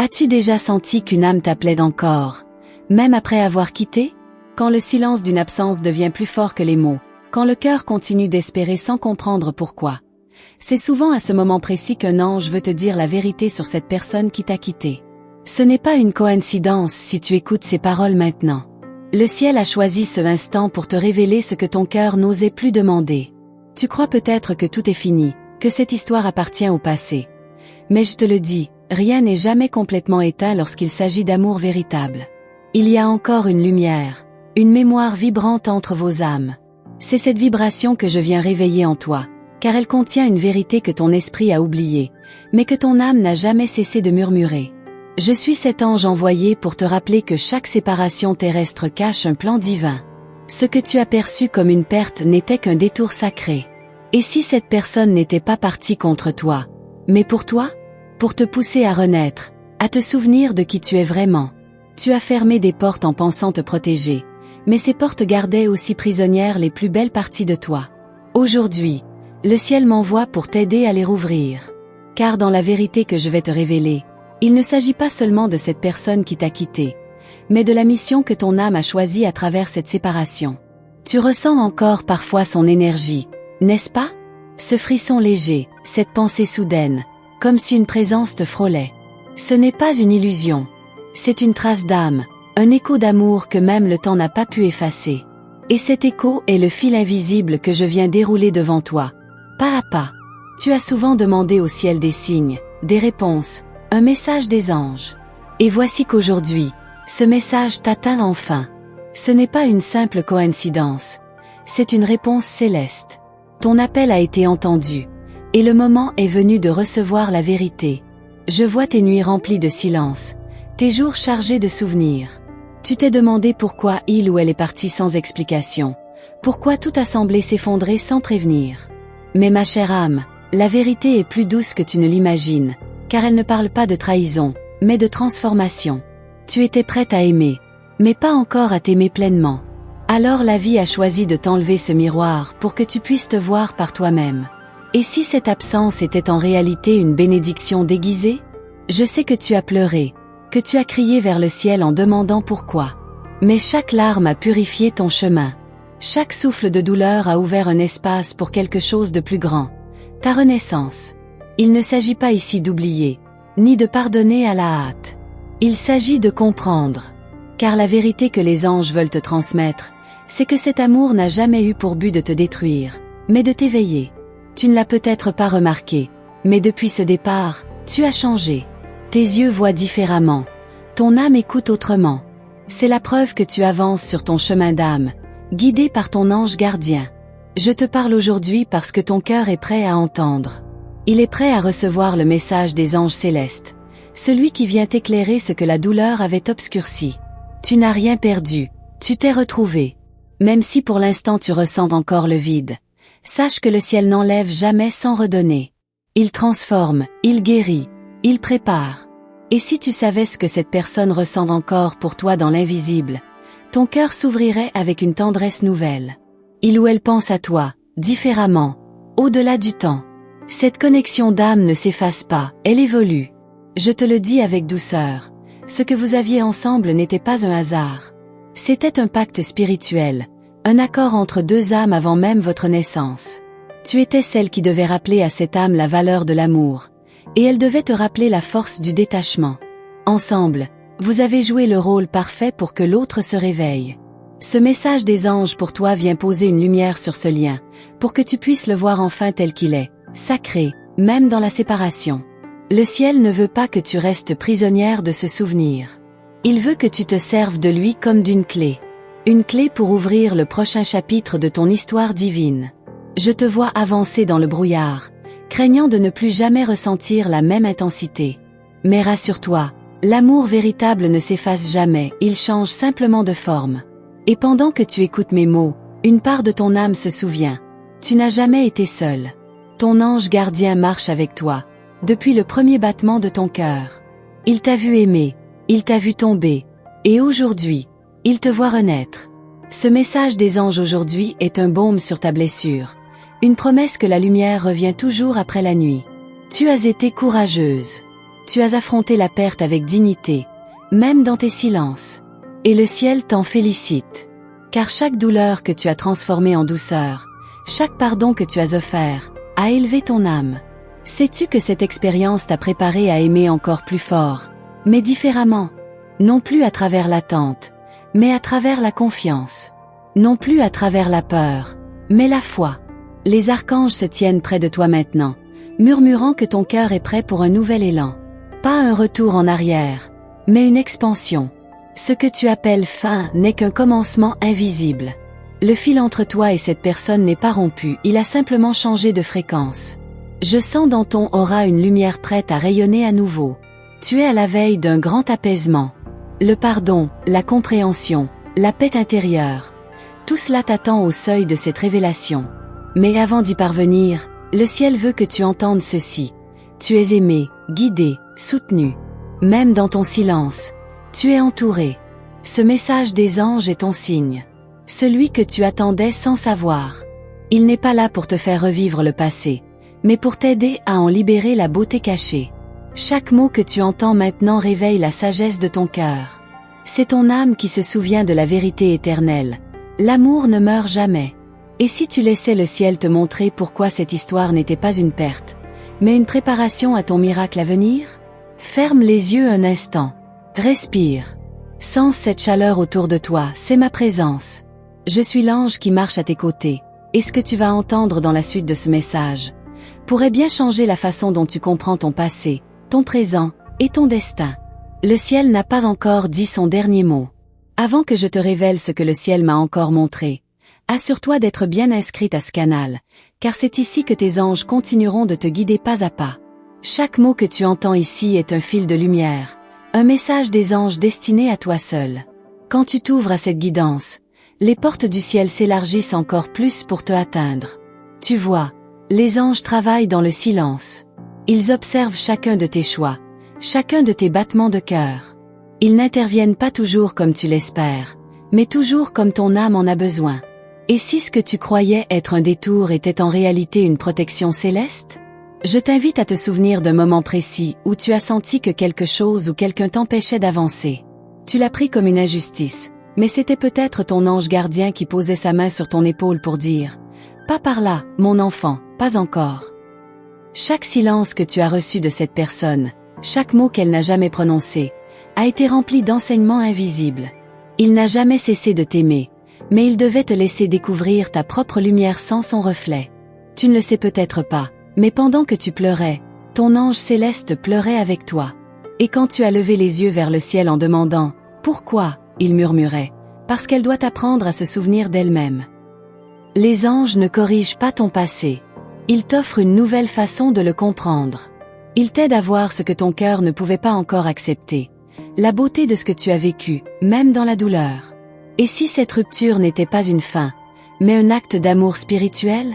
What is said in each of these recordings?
As-tu déjà senti qu'une âme t'appelait encore, même après avoir quitté? Quand le silence d'une absence devient plus fort que les mots, quand le cœur continue d'espérer sans comprendre pourquoi. C'est souvent à ce moment précis qu'un ange veut te dire la vérité sur cette personne qui t'a quitté. Ce n'est pas une coïncidence si tu écoutes ces paroles maintenant. Le ciel a choisi ce instant pour te révéler ce que ton cœur n'osait plus demander. Tu crois peut-être que tout est fini, que cette histoire appartient au passé. Mais je te le dis, rien n'est jamais complètement éteint lorsqu'il s'agit d'amour véritable. Il y a encore une lumière, une mémoire vibrante entre vos âmes. C'est cette vibration que je viens réveiller en toi, car elle contient une vérité que ton esprit a oubliée, mais que ton âme n'a jamais cessé de murmurer. Je suis cet ange envoyé pour te rappeler que chaque séparation terrestre cache un plan divin. Ce que tu as perçu comme une perte n'était qu'un détour sacré. Et si cette personne n'était pas partie contre toi, mais pour toi? Pour te pousser à renaître, à te souvenir de qui tu es vraiment. Tu as fermé des portes en pensant te protéger, mais ces portes gardaient aussi prisonnières les plus belles parties de toi. Aujourd'hui, le ciel m'envoie pour t'aider à les rouvrir. Car dans la vérité que je vais te révéler, il ne s'agit pas seulement de cette personne qui t'a quitté, mais de la mission que ton âme a choisie à travers cette séparation. Tu ressens encore parfois son énergie, n'est-ce pas? Ce frisson léger, cette pensée soudaine, comme si une présence te frôlait. Ce n'est pas une illusion. C'est une trace d'âme, un écho d'amour que même le temps n'a pas pu effacer. Et cet écho est le fil invisible que je viens dérouler devant toi, pas à pas. Tu as souvent demandé au ciel des signes, des réponses, un message des anges. Et voici qu'aujourd'hui, ce message t'atteint enfin. Ce n'est pas une simple coïncidence. C'est une réponse céleste. Ton appel a été entendu. Et le moment est venu de recevoir la vérité. Je vois tes nuits remplies de silence, tes jours chargés de souvenirs. Tu t'es demandé pourquoi il ou elle est parti sans explication. Pourquoi tout a semblé s'effondrer sans prévenir. Mais ma chère âme, la vérité est plus douce que tu ne l'imagines, car elle ne parle pas de trahison, mais de transformation. Tu étais prête à aimer, mais pas encore à t'aimer pleinement. Alors la vie a choisi de t'enlever ce miroir pour que tu puisses te voir par toi-même. Et si cette absence était en réalité une bénédiction déguisée? Je sais que tu as pleuré, que tu as crié vers le ciel en demandant pourquoi. Mais chaque larme a purifié ton chemin. Chaque souffle de douleur a ouvert un espace pour quelque chose de plus grand. Ta renaissance. Il ne s'agit pas ici d'oublier, ni de pardonner à la hâte. Il s'agit de comprendre. Car la vérité que les anges veulent te transmettre, c'est que cet amour n'a jamais eu pour but de te détruire, mais de t'éveiller. Tu ne l'as peut-être pas remarqué, mais depuis ce départ, tu as changé. Tes yeux voient différemment. Ton âme écoute autrement. C'est la preuve que tu avances sur ton chemin d'âme, guidé par ton ange gardien. Je te parle aujourd'hui parce que ton cœur est prêt à entendre. Il est prêt à recevoir le message des anges célestes, celui qui vient éclairer ce que la douleur avait obscurci. Tu n'as rien perdu, tu t'es retrouvé. Même si pour l'instant tu ressens encore le vide, sache que le ciel n'enlève jamais sans redonner. Il transforme, il guérit, il prépare. Et si tu savais ce que cette personne ressent encore pour toi dans l'invisible, ton cœur s'ouvrirait avec une tendresse nouvelle. Il ou elle pense à toi, différemment, au-delà du temps. Cette connexion d'âme ne s'efface pas, elle évolue. Je te le dis avec douceur, ce que vous aviez ensemble n'était pas un hasard. C'était un pacte spirituel, un accord entre deux âmes avant même votre naissance. Tu étais celle qui devait rappeler à cette âme la valeur de l'amour, et elle devait te rappeler la force du détachement. Ensemble, vous avez joué le rôle parfait pour que l'autre se réveille. Ce message des anges pour toi vient poser une lumière sur ce lien, pour que tu puisses le voir enfin tel qu'il est, sacré, même dans la séparation. Le ciel ne veut pas que tu restes prisonnière de ce souvenir. Il veut que tu te serves de lui comme d'une clé. Une clé pour ouvrir le prochain chapitre de ton histoire divine. Je te vois avancer dans le brouillard, craignant de ne plus jamais ressentir la même intensité. Mais rassure-toi, l'amour véritable ne s'efface jamais, il change simplement de forme. Et pendant que tu écoutes mes mots, une part de ton âme se souvient. Tu n'as jamais été seule. Ton ange gardien marche avec toi, depuis le premier battement de ton cœur. Il t'a vu aimer, il t'a vu tomber, et aujourd'hui, il te voit renaître. Ce message des anges aujourd'hui est un baume sur ta blessure, une promesse que la lumière revient toujours après la nuit. Tu as été courageuse. Tu as affronté la perte avec dignité, même dans tes silences. Et le ciel t'en félicite. Car chaque douleur que tu as transformée en douceur, chaque pardon que tu as offert, a élevé ton âme. Sais-tu que cette expérience t'a préparé à aimer encore plus fort, mais différemment? Non plus à travers l'attente, mais à travers la confiance. Non plus à travers la peur, mais la foi. Les archanges se tiennent près de toi maintenant, murmurant que ton cœur est prêt pour un nouvel élan. Pas un retour en arrière, mais une expansion. Ce que tu appelles fin n'est qu'un commencement invisible. Le fil entre toi et cette personne n'est pas rompu, il a simplement changé de fréquence. Je sens dans ton aura une lumière prête à rayonner à nouveau. Tu es à la veille d'un grand apaisement. Le pardon, la compréhension, la paix intérieure. Tout cela t'attend au seuil de cette révélation. Mais avant d'y parvenir, le ciel veut que tu entendes ceci. Tu es aimé, guidé, soutenu. Même dans ton silence, tu es entouré. Ce message des anges est ton signe. Celui que tu attendais sans savoir. Il n'est pas là pour te faire revivre le passé, mais pour t'aider à en libérer la beauté cachée. Chaque mot que tu entends maintenant réveille la sagesse de ton cœur. C'est ton âme qui se souvient de la vérité éternelle. L'amour ne meurt jamais. Et si tu laissais le ciel te montrer pourquoi cette histoire n'était pas une perte, mais une préparation à ton miracle à venir? Ferme les yeux un instant. Respire. Sens cette chaleur autour de toi, c'est ma présence. Je suis l'ange qui marche à tes côtés, et ce que tu vas entendre dans la suite de ce message pourrait bien changer la façon dont tu comprends ton passé, ton présent et ton destin. Le ciel n'a pas encore dit son dernier mot. Avant que je te révèle ce que le ciel m'a encore montré, assure-toi d'être bien inscrite à ce canal, car c'est ici que tes anges continueront de te guider pas à pas. Chaque mot que tu entends ici est un fil de lumière, un message des anges destiné à toi seul. Quand tu t'ouvres à cette guidance, les portes du ciel s'élargissent encore plus pour te atteindre. Tu vois, les anges travaillent dans le silence. Ils observent chacun de tes choix, chacun de tes battements de cœur. Ils n'interviennent pas toujours comme tu l'espères, mais toujours comme ton âme en a besoin. Et si ce que tu croyais être un détour était en réalité une protection céleste? Je t'invite à te souvenir d'un moment précis où tu as senti que quelque chose ou quelqu'un t'empêchait d'avancer. Tu l'as pris comme une injustice, mais c'était peut-être ton ange gardien qui posait sa main sur ton épaule pour dire « Pas par là, mon enfant, pas encore ». Chaque silence que tu as reçu de cette personne, chaque mot qu'elle n'a jamais prononcé, a été rempli d'enseignements invisibles. Il n'a jamais cessé de t'aimer, mais il devait te laisser découvrir ta propre lumière sans son reflet. Tu ne le sais peut-être pas, mais pendant que tu pleurais, ton ange céleste pleurait avec toi. Et quand tu as levé les yeux vers le ciel en demandant « Pourquoi ?» il murmurait « Parce qu'elle doit apprendre à se souvenir d'elle-même. » Les anges ne corrigent pas ton passé. Ils t'offrent une nouvelle façon de le comprendre. Ils t'aident à voir ce que ton cœur ne pouvait pas encore accepter. La beauté de ce que tu as vécu, même dans la douleur. Et si cette rupture n'était pas une fin, mais un acte d'amour spirituel?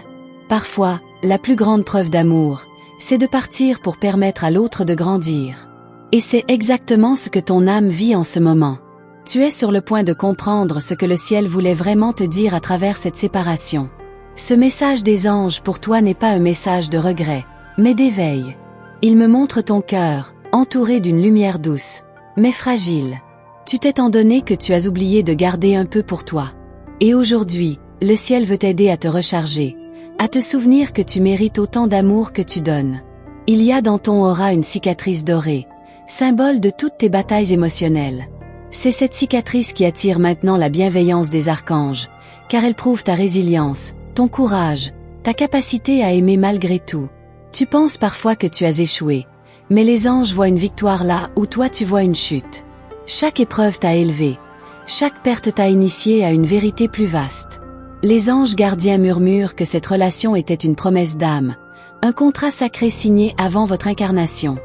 Parfois, la plus grande preuve d'amour, c'est de partir pour permettre à l'autre de grandir. Et c'est exactement ce que ton âme vit en ce moment. Tu es sur le point de comprendre ce que le ciel voulait vraiment te dire à travers cette séparation. Ce message des anges pour toi n'est pas un message de regret, mais d'éveil. Il me montre ton cœur, entouré d'une lumière douce, mais fragile. Tu t'es tant donné que tu as oublié de garder un peu pour toi. Et aujourd'hui, le ciel veut t'aider à te recharger, à te souvenir que tu mérites autant d'amour que tu donnes. Il y a dans ton aura une cicatrice dorée, symbole de toutes tes batailles émotionnelles. C'est cette cicatrice qui attire maintenant la bienveillance des archanges, car elle prouve ta résilience, ton courage, ta capacité à aimer malgré tout. Tu penses parfois que tu as échoué, mais les anges voient une victoire là où toi tu vois une chute. Chaque épreuve t'a élevé, chaque perte t'a initié à une vérité plus vaste. Les anges gardiens murmurent que cette relation était une promesse d'âme, un contrat sacré signé avant votre incarnation.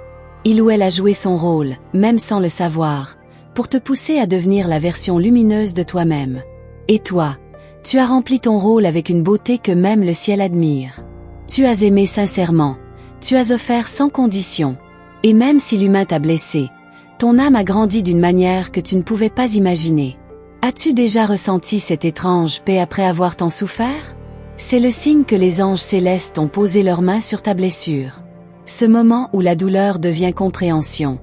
Il ou elle a joué son rôle, même sans le savoir, pour te pousser à devenir la version lumineuse de toi-même. Et toi, tu as rempli ton rôle avec une beauté que même le ciel admire. Tu as aimé sincèrement, tu as offert sans condition. Et même si l'humain t'a blessé, ton âme a grandi d'une manière que tu ne pouvais pas imaginer. As-tu déjà ressenti cette étrange paix après avoir tant souffert? C'est le signe que les anges célestes ont posé leurs mains sur ta blessure. Ce moment où la douleur devient compréhension.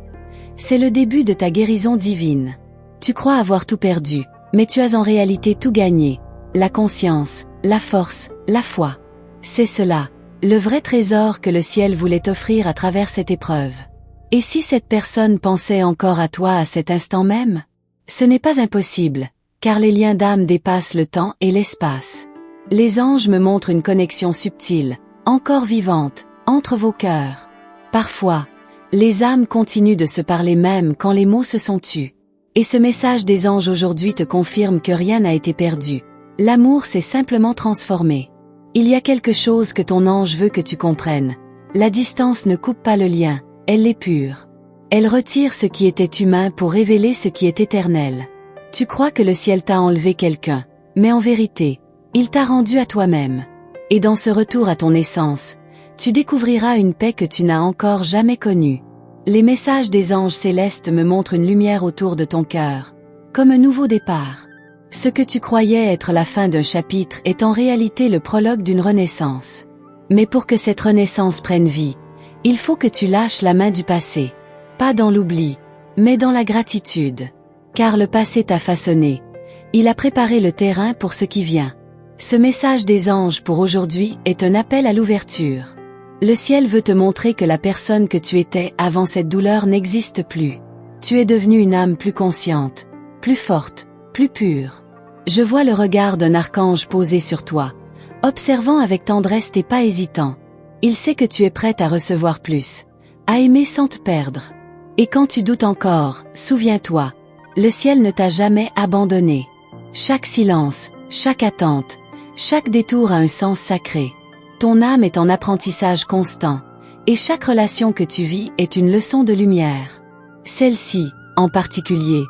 C'est le début de ta guérison divine. Tu crois avoir tout perdu, mais tu as en réalité tout gagné. La conscience, la force, la foi. C'est cela, le vrai trésor que le ciel voulait t'offrir à travers cette épreuve. Et si cette personne pensait encore à toi à cet instant même? Ce n'est pas impossible, car les liens d'âme dépassent le temps et l'espace. Les anges me montrent une connexion subtile, encore vivante, entre vos cœurs. Parfois, les âmes continuent de se parler même quand les mots se sont tus. Et ce message des anges aujourd'hui te confirme que rien n'a été perdu. L'amour s'est simplement transformé. Il y a quelque chose que ton ange veut que tu comprennes. La distance ne coupe pas le lien, elle l'épure. Elle retire ce qui était humain pour révéler ce qui est éternel. Tu crois que le ciel t'a enlevé quelqu'un, mais en vérité, il t'a rendu à toi-même. Et dans ce retour à ton essence, tu découvriras une paix que tu n'as encore jamais connue. Les messages des anges célestes me montrent une lumière autour de ton cœur, comme un nouveau départ. Ce que tu croyais être la fin d'un chapitre est en réalité le prologue d'une renaissance. Mais pour que cette renaissance prenne vie, il faut que tu lâches la main du passé. Pas dans l'oubli, mais dans la gratitude. Car le passé t'a façonné. Il a préparé le terrain pour ce qui vient. Ce message des anges pour aujourd'hui est un appel à l'ouverture. Le ciel veut te montrer que la personne que tu étais avant cette douleur n'existe plus. Tu es devenue une âme plus consciente, plus forte, plus pure. Je vois le regard d'un archange posé sur toi, observant avec tendresse tes pas hésitants. Il sait que tu es prête à recevoir plus, à aimer sans te perdre. Et quand tu doutes encore, souviens-toi, le ciel ne t'a jamais abandonné. Chaque silence, chaque attente, chaque détour a un sens sacré. Ton âme est en apprentissage constant, et chaque relation que tu vis est une leçon de lumière. Celle-ci, en particulier,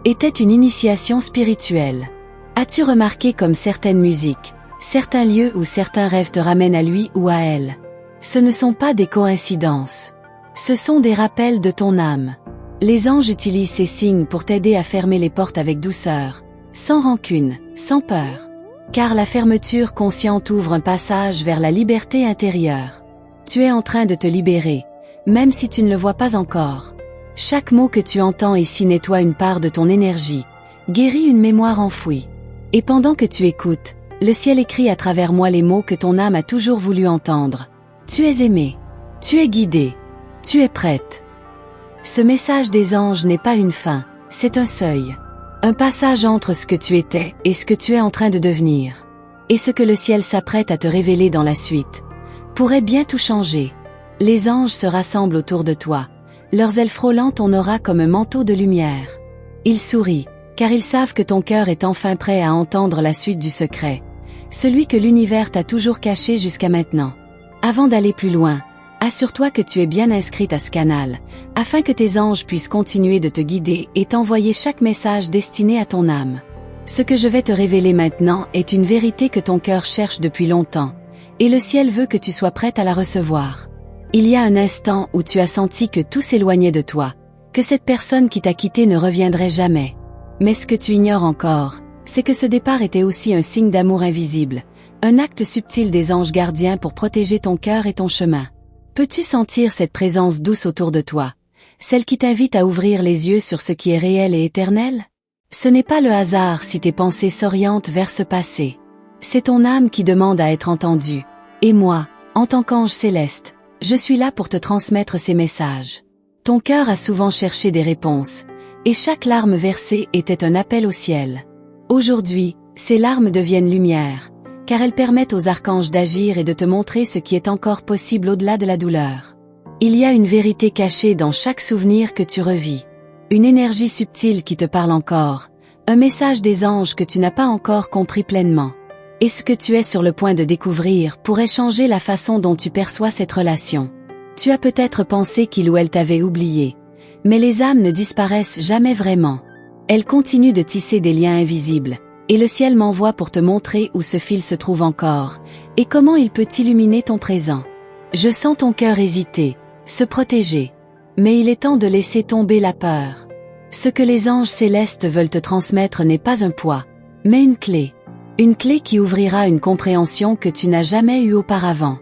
était une initiation spirituelle. As-tu remarqué comme certaines musiques, certains lieux ou certains rêves te ramènent à lui ou à elle? Ce ne sont pas des coïncidences. Ce sont des rappels de ton âme. Les anges utilisent ces signes pour t'aider à fermer les portes avec douceur, sans rancune, sans peur. Car la fermeture consciente ouvre un passage vers la liberté intérieure. Tu es en train de te libérer, même si tu ne le vois pas encore. Chaque mot que tu entends ici nettoie une part de ton énergie, guérit une mémoire enfouie. Et pendant que tu écoutes, le ciel écrit à travers moi les mots que ton âme a toujours voulu entendre. Tu es aimé. Tu es guidé. Tu es prête. Ce message des anges n'est pas une fin, c'est un seuil. Un passage entre ce que tu étais et ce que tu es en train de devenir. Et ce que le ciel s'apprête à te révéler dans la suite pourrait bien tout changer. Les anges se rassemblent autour de toi. Leurs ailes frôlant ton aura comme un manteau de lumière. Ils sourient, car ils savent que ton cœur est enfin prêt à entendre la suite du secret. Celui que l'univers t'a toujours caché jusqu'à maintenant. Avant d'aller plus loin, assure-toi que tu es bien inscrite à ce canal, afin que tes anges puissent continuer de te guider et t'envoyer chaque message destiné à ton âme. Ce que je vais te révéler maintenant est une vérité que ton cœur cherche depuis longtemps, et le ciel veut que tu sois prête à la recevoir. Il y a un instant où tu as senti que tout s'éloignait de toi, que cette personne qui t'a quitté ne reviendrait jamais. Mais ce que tu ignores encore, c'est que ce départ était aussi un signe d'amour invisible, un acte subtil des anges gardiens pour protéger ton cœur et ton chemin. Peux-tu sentir cette présence douce autour de toi, celle qui t'invite à ouvrir les yeux sur ce qui est réel et éternel? Ce n'est pas le hasard si tes pensées s'orientent vers ce passé. C'est ton âme qui demande à être entendue. Et moi, en tant qu'ange céleste, je suis là pour te transmettre ces messages. Ton cœur a souvent cherché des réponses, et chaque larme versée était un appel au ciel. Aujourd'hui, ces larmes deviennent lumière, car elles permettent aux archanges d'agir et de te montrer ce qui est encore possible au-delà de la douleur. Il y a une vérité cachée dans chaque souvenir que tu revis. Une énergie subtile qui te parle encore, un message des anges que tu n'as pas encore compris pleinement. Et ce que tu es sur le point de découvrir pourrait changer la façon dont tu perçois cette relation. Tu as peut-être pensé qu'il ou elle t'avait oublié, mais les âmes ne disparaissent jamais vraiment. Elles continuent de tisser des liens invisibles, et le ciel m'envoie pour te montrer où ce fil se trouve encore, et comment il peut illuminer ton présent. Je sens ton cœur hésiter, se protéger. Mais il est temps de laisser tomber la peur. Ce que les anges célestes veulent te transmettre n'est pas un poids, mais une clé. Une clé qui ouvrira une compréhension que tu n'as jamais eue auparavant.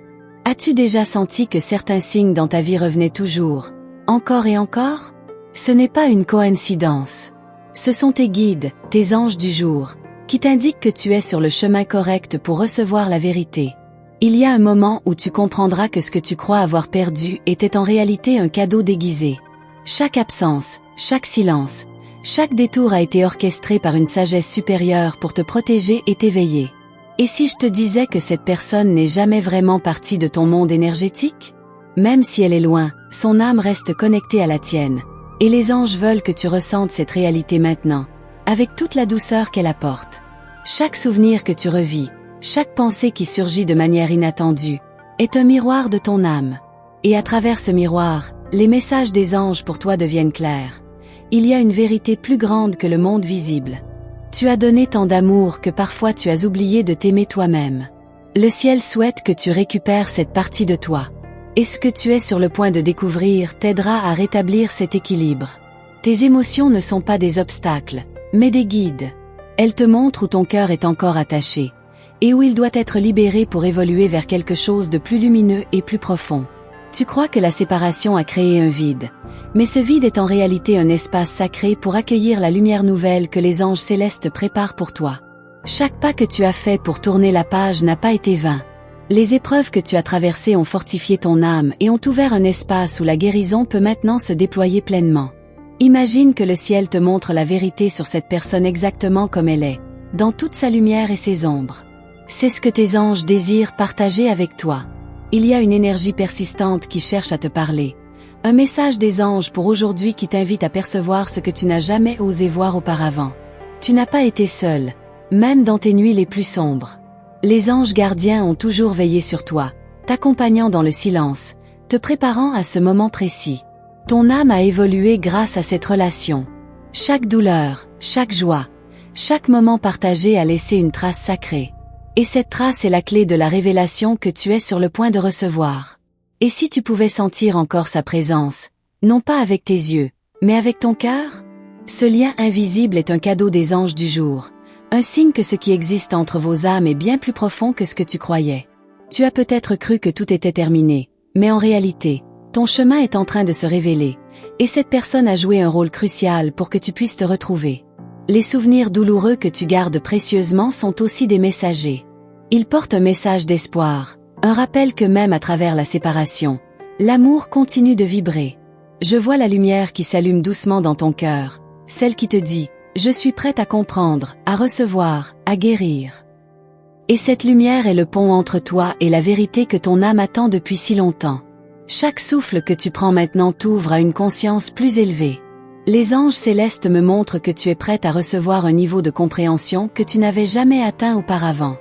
As-tu déjà senti que certains signes dans ta vie revenaient toujours, encore et encore? Ce n'est pas une coïncidence. Ce sont tes guides, tes anges du jour, qui t'indiquent que tu es sur le chemin correct pour recevoir la vérité. Il y a un moment où tu comprendras que ce que tu crois avoir perdu était en réalité un cadeau déguisé. Chaque absence, chaque silence, chaque détour a été orchestré par une sagesse supérieure pour te protéger et t'éveiller. Et si je te disais que cette personne n'est jamais vraiment partie de ton monde énergétique? Même si elle est loin, son âme reste connectée à la tienne. Et les anges veulent que tu ressentes cette réalité maintenant, avec toute la douceur qu'elle apporte. Chaque souvenir que tu revis, chaque pensée qui surgit de manière inattendue, est un miroir de ton âme. Et à travers ce miroir, les messages des anges pour toi deviennent clairs. Il y a une vérité plus grande que le monde visible. Tu as donné tant d'amour que parfois tu as oublié de t'aimer toi-même. Le ciel souhaite que tu récupères cette partie de toi. Et ce que tu es sur le point de découvrir t'aidera à rétablir cet équilibre. Tes émotions ne sont pas des obstacles, mais des guides. Elles te montrent où ton cœur est encore attaché, et où il doit être libéré pour évoluer vers quelque chose de plus lumineux et plus profond. Tu crois que la séparation a créé un vide, mais ce vide est en réalité un espace sacré pour accueillir la lumière nouvelle que les anges célestes préparent pour toi. Chaque pas que tu as fait pour tourner la page n'a pas été vain. Les épreuves que tu as traversées ont fortifié ton âme et ont ouvert un espace où la guérison peut maintenant se déployer pleinement. Imagine que le ciel te montre la vérité sur cette personne exactement comme elle est, dans toute sa lumière et ses ombres. C'est ce que tes anges désirent partager avec toi. Il y a une énergie persistante qui cherche à te parler. Un message des anges pour aujourd'hui qui t'invite à percevoir ce que tu n'as jamais osé voir auparavant. Tu n'as pas été seul, même dans tes nuits les plus sombres. Les anges gardiens ont toujours veillé sur toi, t'accompagnant dans le silence, te préparant à ce moment précis. Ton âme a évolué grâce à cette relation. Chaque douleur, chaque joie, chaque moment partagé a laissé une trace sacrée. Et cette trace est la clé de la révélation que tu es sur le point de recevoir. Et si tu pouvais sentir encore sa présence, non pas avec tes yeux, mais avec ton cœur? Ce lien invisible est un cadeau des anges du jour, un signe que ce qui existe entre vos âmes est bien plus profond que ce que tu croyais. Tu as peut-être cru que tout était terminé, mais en réalité, ton chemin est en train de se révéler, et cette personne a joué un rôle crucial pour que tu puisses te retrouver. Les souvenirs douloureux que tu gardes précieusement sont aussi des messagers. Ils portent un message d'espoir, un rappel que même à travers la séparation, l'amour continue de vibrer. Je vois la lumière qui s'allume doucement dans ton cœur, celle qui te dit « Je suis prête à comprendre, à recevoir, à guérir ». Et cette lumière est le pont entre toi et la vérité que ton âme attend depuis si longtemps. Chaque souffle que tu prends maintenant t'ouvre à une conscience plus élevée. Les anges célestes me montrent que tu es prête à recevoir un niveau de compréhension que tu n'avais jamais atteint auparavant.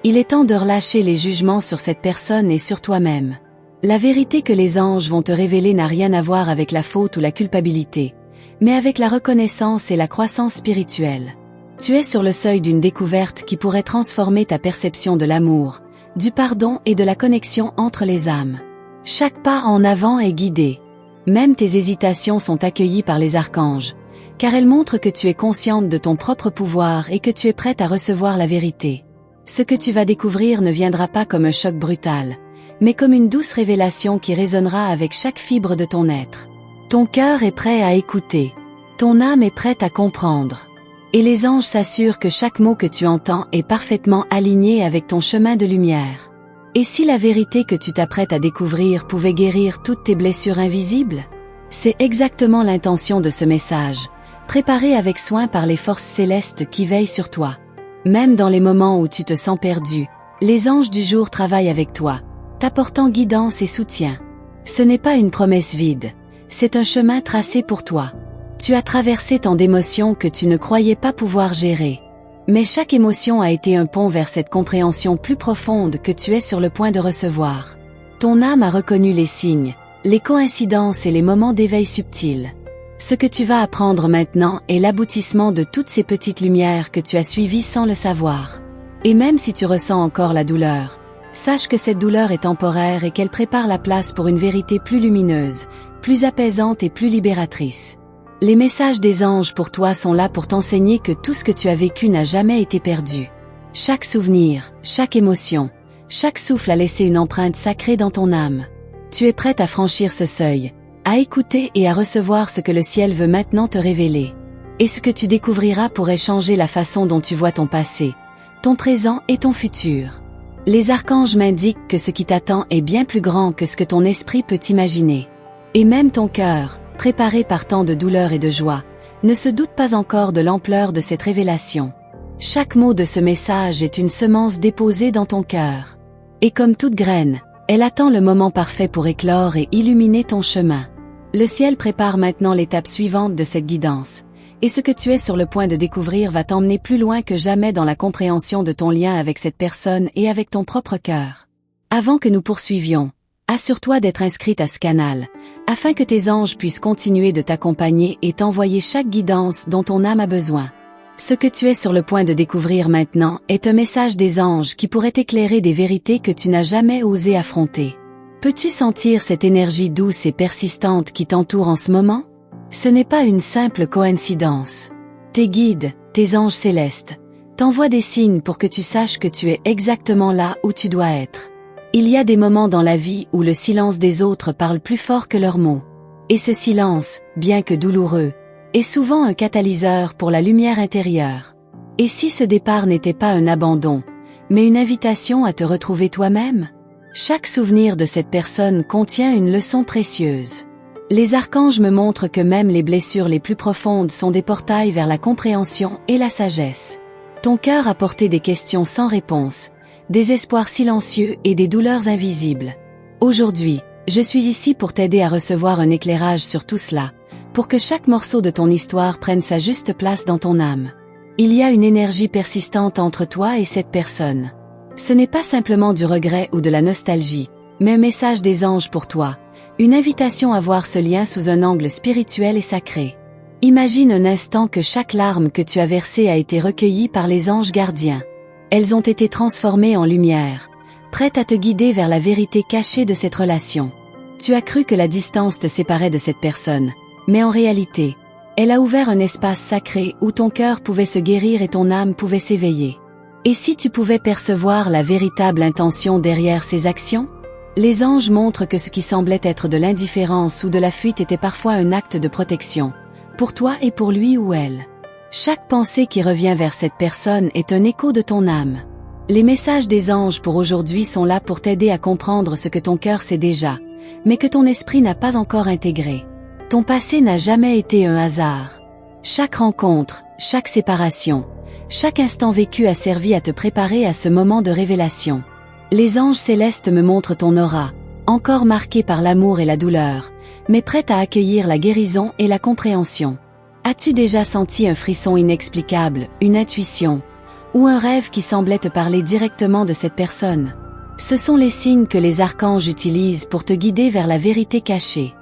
Il est temps de relâcher les jugements sur cette personne et sur toi-même. La vérité que les anges vont te révéler n'a rien à voir avec la faute ou la culpabilité, mais avec la reconnaissance et la croissance spirituelle. Tu es sur le seuil d'une découverte qui pourrait transformer ta perception de l'amour, du pardon et de la connexion entre les âmes. Chaque pas en avant est guidé. Même tes hésitations sont accueillies par les archanges, car elles montrent que tu es consciente de ton propre pouvoir et que tu es prête à recevoir la vérité. Ce que tu vas découvrir ne viendra pas comme un choc brutal, mais comme une douce révélation qui résonnera avec chaque fibre de ton être. Ton cœur est prêt à écouter. Ton âme est prête à comprendre. Et les anges s'assurent que chaque mot que tu entends est parfaitement aligné avec ton chemin de lumière. Et si la vérité que tu t'apprêtes à découvrir pouvait guérir toutes tes blessures invisibles? C'est exactement l'intention de ce message, préparé avec soin par les forces célestes qui veillent sur toi. Même dans les moments où tu te sens perdu, les anges du jour travaillent avec toi, t'apportant guidance et soutien. Ce n'est pas une promesse vide, c'est un chemin tracé pour toi. Tu as traversé tant d'émotions que tu ne croyais pas pouvoir gérer. Mais chaque émotion a été un pont vers cette compréhension plus profonde que tu es sur le point de recevoir. Ton âme a reconnu les signes, les coïncidences et les moments d'éveil subtils. Ce que tu vas apprendre maintenant est l'aboutissement de toutes ces petites lumières que tu as suivies sans le savoir. Et même si tu ressens encore la douleur, sache que cette douleur est temporaire et qu'elle prépare la place pour une vérité plus lumineuse, plus apaisante et plus libératrice. Les messages des anges pour toi sont là pour t'enseigner que tout ce que tu as vécu n'a jamais été perdu. Chaque souvenir, chaque émotion, Chaque souffle a laissé une empreinte sacrée dans ton âme. Tu es prête à franchir ce seuil, à écouter et à recevoir ce que le ciel veut maintenant te révéler. Et ce que tu découvriras pourrait changer la façon dont tu vois ton passé, ton présent et ton futur. Les archanges m'indiquent que ce qui t'attend est bien plus grand que ce que ton esprit peut imaginer. Et même ton cœur, préparé par tant de douleur et de joie, ne se doute pas encore de l'ampleur de cette révélation. Chaque mot de ce message est une semence déposée dans ton cœur. Et comme toute graine, elle attend le moment parfait pour éclore et illuminer ton chemin. Le ciel prépare maintenant l'étape suivante de cette guidance. Et ce que tu es sur le point de découvrir va t'emmener plus loin que jamais dans la compréhension de ton lien avec cette personne et avec ton propre cœur. Avant que nous poursuivions, assure-toi d'être inscrite à ce canal, afin que tes anges puissent continuer de t'accompagner et t'envoyer chaque guidance dont ton âme a besoin. Ce que tu es sur le point de découvrir maintenant est un message des anges qui pourrait t'éclairer des vérités que tu n'as jamais osé affronter. Peux-tu sentir cette énergie douce et persistante qui t'entoure en ce moment? Ce n'est pas une simple coïncidence. Tes guides, tes anges célestes, t'envoient des signes pour que tu saches que tu es exactement là où tu dois être. Il y a des moments dans la vie où le silence des autres parle plus fort que leurs mots. Et ce silence, bien que douloureux, est souvent un catalyseur pour la lumière intérieure. Et si ce départ n'était pas un abandon, mais une invitation à te retrouver toi-même? Chaque souvenir de cette personne contient une leçon précieuse. Les archanges me montrent que même les blessures les plus profondes sont des portails vers la compréhension et la sagesse. Ton cœur a porté des questions sans réponse, des espoirs silencieux et des douleurs invisibles. Aujourd'hui, je suis ici pour t'aider à recevoir un éclairage sur tout cela, pour que chaque morceau de ton histoire prenne sa juste place dans ton âme. Il y a une énergie persistante entre toi et cette personne. Ce n'est pas simplement du regret ou de la nostalgie, mais un message des anges pour toi. Une invitation à voir ce lien sous un angle spirituel et sacré. Imagine un instant que chaque larme que tu as versée a été recueillie par les anges gardiens. Elles ont été transformées en lumière, prêtes à te guider vers la vérité cachée de cette relation. Tu as cru que la distance te séparait de cette personne, mais en réalité, elle a ouvert un espace sacré où ton cœur pouvait se guérir et ton âme pouvait s'éveiller. Et si tu pouvais percevoir la véritable intention derrière ces actions? Les anges montrent que ce qui semblait être de l'indifférence ou de la fuite était parfois un acte de protection, pour toi et pour lui ou elle. Chaque pensée qui revient vers cette personne est un écho de ton âme. Les messages des anges pour aujourd'hui sont là pour t'aider à comprendre ce que ton cœur sait déjà, mais que ton esprit n'a pas encore intégré. Ton passé n'a jamais été un hasard. Chaque rencontre, chaque séparation, chaque instant vécu a servi à te préparer à ce moment de révélation. Les anges célestes me montrent ton aura, encore marquée par l'amour et la douleur, mais prête à accueillir la guérison et la compréhension. As-tu déjà senti un frisson inexplicable, une intuition, ou un rêve qui semblait te parler directement de cette personne? Ce sont les signes que les archanges utilisent pour te guider vers la vérité cachée.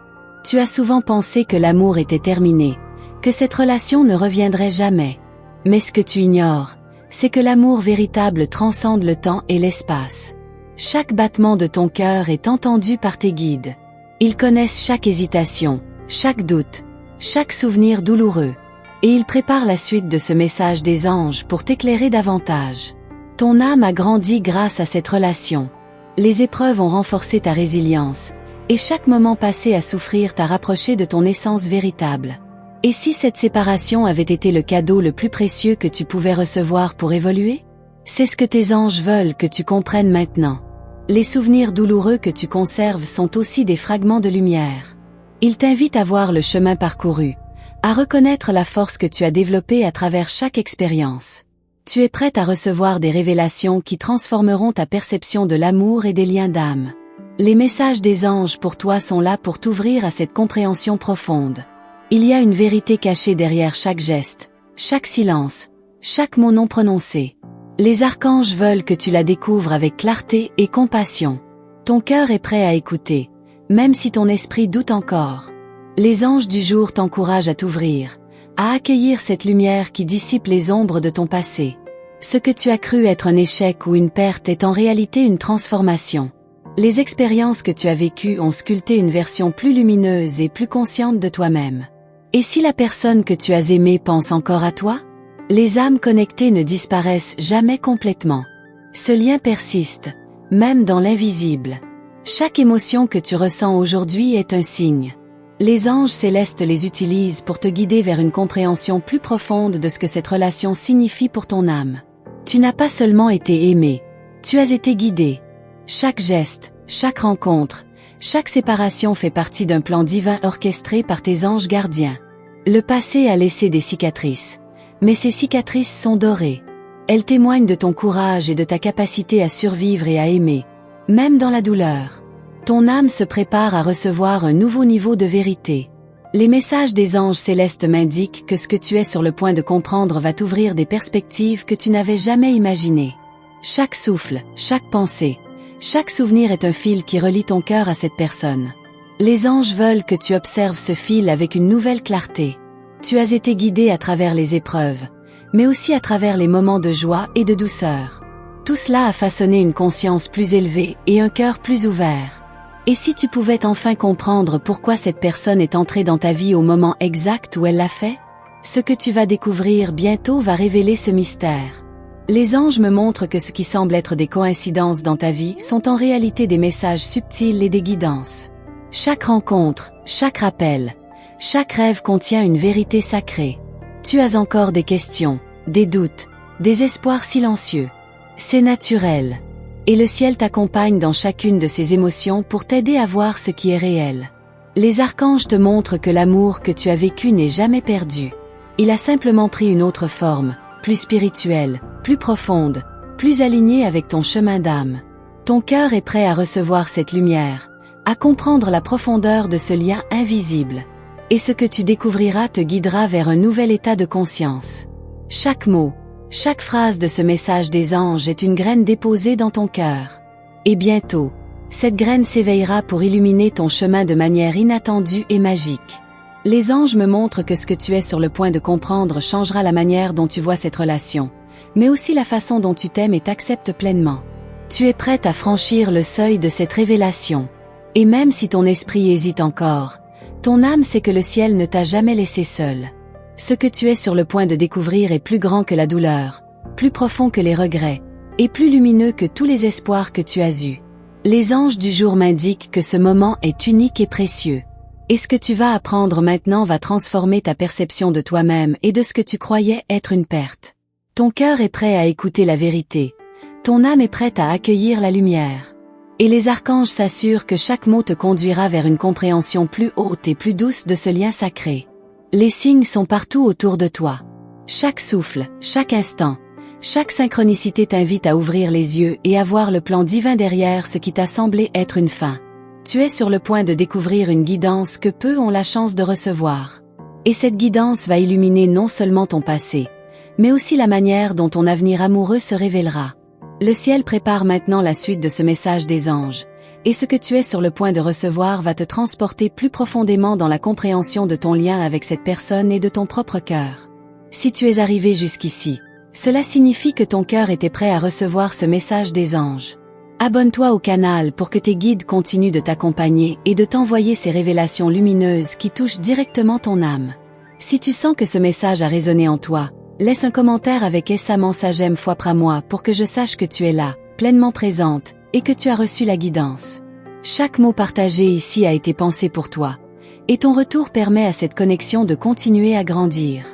Tu as souvent pensé que l'amour était terminé, que cette relation ne reviendrait jamais. Mais ce que tu ignores, c'est que l'amour véritable transcende le temps et l'espace. Chaque battement de ton cœur est entendu par tes guides. Ils connaissent chaque hésitation, chaque doute, chaque souvenir douloureux. Et ils préparent la suite de ce message des anges pour t'éclairer davantage. Ton âme a grandi grâce à cette relation. Les épreuves ont renforcé ta résilience, et chaque moment passé à souffrir t'a rapproché de ton essence véritable. Et si cette séparation avait été le cadeau le plus précieux que tu pouvais recevoir pour évoluer? C'est ce que tes anges veulent que tu comprennes maintenant. Les souvenirs douloureux que tu conserves sont aussi des fragments de lumière. Ils t'invitent à voir le chemin parcouru, à reconnaître la force que tu as développée à travers chaque expérience. Tu es prête à recevoir des révélations qui transformeront ta perception de l'amour et des liens d'âme. Les messages des anges pour toi sont là pour t'ouvrir à cette compréhension profonde. Il y a une vérité cachée derrière chaque geste, chaque silence, chaque mot non prononcé. Les archanges veulent que tu la découvres avec clarté et compassion. Ton cœur est prêt à écouter, même si ton esprit doute encore. Les anges du jour t'encouragent à t'ouvrir, à accueillir cette lumière qui dissipe les ombres de ton passé. Ce que tu as cru être un échec ou une perte est en réalité une transformation. Les expériences que tu as vécues ont sculpté une version plus lumineuse et plus consciente de toi-même. Et si la personne que tu as aimée pense encore à toi? Les âmes connectées ne disparaissent jamais complètement. Ce lien persiste, même dans l'invisible. Chaque émotion que tu ressens aujourd'hui est un signe. Les anges célestes les utilisent pour te guider vers une compréhension plus profonde de ce que cette relation signifie pour ton âme. Tu n'as pas seulement été aimé, tu as été guidé. Chaque geste, chaque rencontre, chaque séparation fait partie d'un plan divin orchestré par tes anges gardiens. Le passé a laissé des cicatrices, mais ces cicatrices sont dorées. Elles témoignent de ton courage et de ta capacité à survivre et à aimer, même dans la douleur. Ton âme se prépare à recevoir un nouveau niveau de vérité. Les messages des anges célestes m'indiquent que ce que tu es sur le point de comprendre va t'ouvrir des perspectives que tu n'avais jamais imaginées. Chaque souffle, chaque pensée, chaque souvenir est un fil qui relie ton cœur à cette personne. Les anges veulent que tu observes ce fil avec une nouvelle clarté. Tu as été guidé à travers les épreuves, mais aussi à travers les moments de joie et de douceur. Tout cela a façonné une conscience plus élevée et un cœur plus ouvert. Et si tu pouvais enfin comprendre pourquoi cette personne est entrée dans ta vie au moment exact où elle l'a fait? Ce que tu vas découvrir bientôt va révéler ce mystère. Les anges me montrent que ce qui semble être des coïncidences dans ta vie sont en réalité des messages subtils et des guidances. Chaque rencontre, chaque rappel, chaque rêve contient une vérité sacrée. Tu as encore des questions, des doutes, des espoirs silencieux. C'est naturel. Et le ciel t'accompagne dans chacune de ces émotions pour t'aider à voir ce qui est réel. Les archanges te montrent que l'amour que tu as vécu n'est jamais perdu. Il a simplement pris une autre forme, plus spirituelle, plus profonde, plus alignée avec ton chemin d'âme. Ton cœur est prêt à recevoir cette lumière, à comprendre la profondeur de ce lien invisible. Et ce que tu découvriras te guidera vers un nouvel état de conscience. Chaque mot, chaque phrase de ce message des anges est une graine déposée dans ton cœur. Et bientôt, cette graine s'éveillera pour illuminer ton chemin de manière inattendue et magique. Les anges me montrent que ce que tu es sur le point de comprendre changera la manière dont tu vois cette relation, mais aussi la façon dont tu t'aimes et t'acceptes pleinement. Tu es prête à franchir le seuil de cette révélation. Et même si ton esprit hésite encore, ton âme sait que le ciel ne t'a jamais laissé seul. Ce que tu es sur le point de découvrir est plus grand que la douleur, plus profond que les regrets, et plus lumineux que tous les espoirs que tu as eus. Les anges du jour m'indiquent que ce moment est unique et précieux. Et ce que tu vas apprendre maintenant va transformer ta perception de toi-même et de ce que tu croyais être une perte. Ton cœur est prêt à écouter la vérité. Ton âme est prête à accueillir la lumière. Et les archanges s'assurent que chaque mot te conduira vers une compréhension plus haute et plus douce de ce lien sacré. Les signes sont partout autour de toi. Chaque souffle, chaque instant, chaque synchronicité t'invite à ouvrir les yeux et à voir le plan divin derrière ce qui t'a semblé être une fin. Tu es sur le point de découvrir une guidance que peu ont la chance de recevoir. Et cette guidance va illuminer non seulement ton passé, mais aussi la manière dont ton avenir amoureux se révélera. Le ciel prépare maintenant la suite de ce message des anges, et ce que tu es sur le point de recevoir va te transporter plus profondément dans la compréhension de ton lien avec cette personne et de ton propre cœur. Si tu es arrivé jusqu'ici, cela signifie que ton cœur était prêt à recevoir ce message des anges. Abonne-toi au canal pour que tes guides continuent de t'accompagner et de t'envoyer ces révélations lumineuses qui touchent directement ton âme. Si tu sens que ce message a résonné en toi, laisse un commentaire avec Essaman Sagem Foipra-moi pour que je sache que tu es là, pleinement présente, et que tu as reçu la guidance. Chaque mot partagé ici a été pensé pour toi, et ton retour permet à cette connexion de continuer à grandir.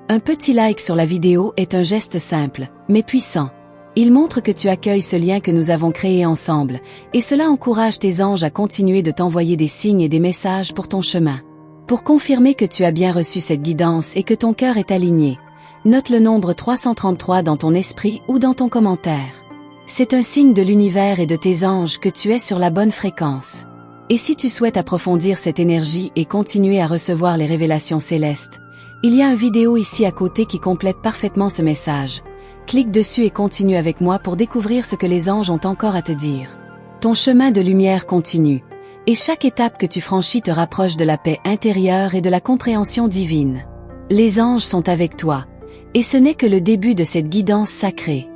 Un petit like sur la vidéo est un geste simple, mais puissant. Il montre que tu accueilles ce lien que nous avons créé ensemble, et cela encourage tes anges à continuer de t'envoyer des signes et des messages pour ton chemin. Pour confirmer que tu as bien reçu cette guidance et que ton cœur est aligné, note le nombre 333 dans ton esprit ou dans ton commentaire. C'est un signe de l'univers et de tes anges que tu es sur la bonne fréquence. Et si tu souhaites approfondir cette énergie et continuer à recevoir les révélations célestes, il y a une vidéo ici à côté qui complète parfaitement ce message. Clique dessus et continue avec moi pour découvrir ce que les anges ont encore à te dire. Ton chemin de lumière continue, et chaque étape que tu franchis te rapproche de la paix intérieure et de la compréhension divine. Les anges sont avec toi, et ce n'est que le début de cette guidance sacrée.